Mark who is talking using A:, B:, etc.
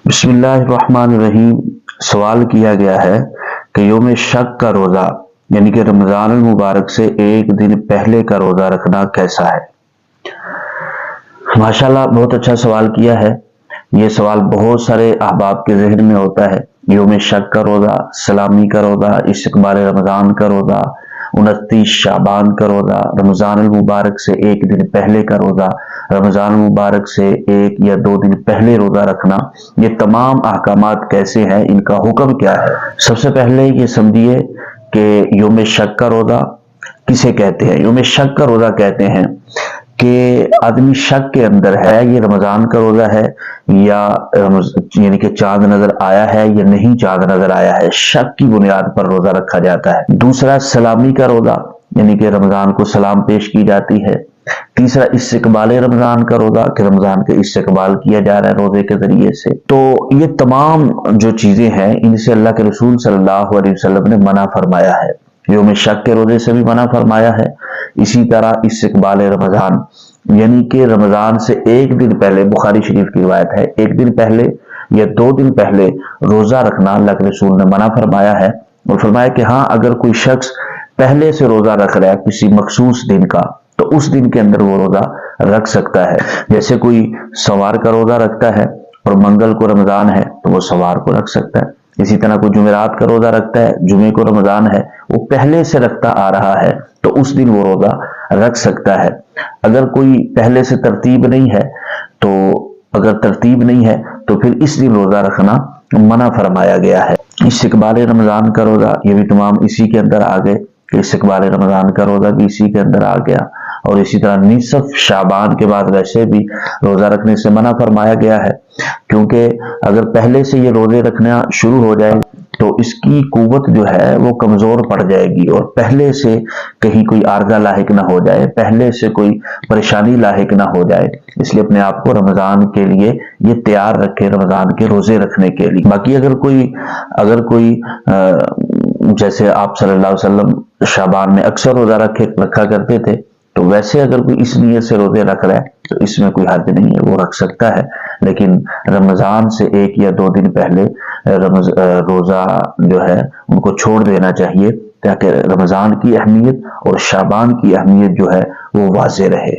A: بسم اللہ الرحمن الرحیم۔ سوال کیا گیا ہے کہ یوم شک کا روزہ یعنی کہ رمضان المبارک سے ایک دن پہلے کا روزہ رکھنا کیسا ہے؟ ماشاءاللہ بہت اچھا سوال کیا ہے۔ یہ سوال بہت سارے احباب کے ذہن میں ہوتا ہے۔ یوم شک کا روزہ، سلامی کا روزہ، استقبال رمضان کا روزہ، 29 شعبان کا روزہ، رمضان المبارک سے ایک دن پہلے کا روزہ، رمضان المبارک سے ایک یا دو دن پہلے روزہ رکھنا، یہ تمام احکامات کیسے ہیں، ان کا حکم کیا ہے؟ سب سے پہلے یہ سمجھیے کہ یوم شک کا روزہ کسے کہتے ہیں؟ یوم شک کا روزہ کہتے ہیں کہ آدمی شک کے اندر ہے، یہ رمضان کا روزہ ہے یا یعنی کہ چاند نظر آیا ہے یا نہیں چاند نظر آیا ہے، شک کی بنیاد پر روزہ رکھا جاتا ہے۔ دوسرا سلامی کا روزہ یعنی کہ رمضان کو سلام پیش کی جاتی ہے۔ تیسرا استقبال رمضان کا روزہ کہ رمضان کا استقبال کیا جا رہا ہے روزے کے ذریعے سے۔ تو یہ تمام جو چیزیں ہیں ان سے اللہ کے رسول صلی اللہ علیہ وسلم نے منع فرمایا ہے۔ یوم شک کے روزے سے بھی منع فرمایا ہے۔ اسی طرح استقبال رمضان یعنی کہ رمضان سے ایک دن پہلے، بخاری شریف کی روایت ہے، ایک دن پہلے یا دو دن پہلے روزہ رکھنا اللہ کے رسول نے منع فرمایا ہے، اور فرمایا کہ ہاں اگر کوئی شخص پہلے سے روزہ رکھ رہا ہے کسی مخصوص دن کا تو اس دن کے اندر وہ روزہ رکھ سکتا ہے۔ جیسے کوئی سوار کا روزہ رکھتا ہے اور منگل کو رمضان ہے تو وہ سوار کو رکھ سکتا ہے۔ اسی طرح کوئی جمعرات کا روزہ رکھتا ہے، جمعے کو رمضان ہے، وہ پہلے سے رکھتا آ رہا ہے تو اس دن وہ روزہ رکھ سکتا ہے۔ اگر کوئی پہلے سے ترتیب نہیں ہے تو پھر اس دن روزہ رکھنا منع فرمایا گیا ہے۔ استقبال رمضان کا روزہ یہ بھی تمام اسی کے اندر آ گئے کہ استقبال رمضان کا روزہ بھی اسی کے اندر آ گیا، اور اسی طرح نصف شعبان کے بعد ویسے بھی روزہ رکھنے سے منع فرمایا گیا ہے، کیونکہ اگر پہلے سے یہ روزے رکھنا شروع ہو جائے تو اس کی قوت جو ہے وہ کمزور پڑ جائے گی، اور پہلے سے کہیں کوئی عارضہ لاحق نہ ہو جائے، پہلے سے کوئی پریشانی لاحق نہ ہو جائے، اس لیے اپنے آپ کو رمضان کے لیے یہ تیار رکھے، رمضان کے روزے رکھنے کے لیے۔ باقی اگر کوئی جیسے آپ صلی اللہ علیہ وسلم شعبان میں اکثر روزہ رکھا کرتے تھے، تو ویسے اگر کوئی اس نیت سے روزے رکھ رہا ہے تو اس میں کوئی حرج نہیں ہے، وہ رکھ سکتا ہے، لیکن رمضان سے ایک یا دو دن پہلے روزہ جو ہے ان کو چھوڑ دینا چاہیے، تاکہ رمضان کی اہمیت اور شعبان کی اہمیت جو ہے وہ واضح رہے۔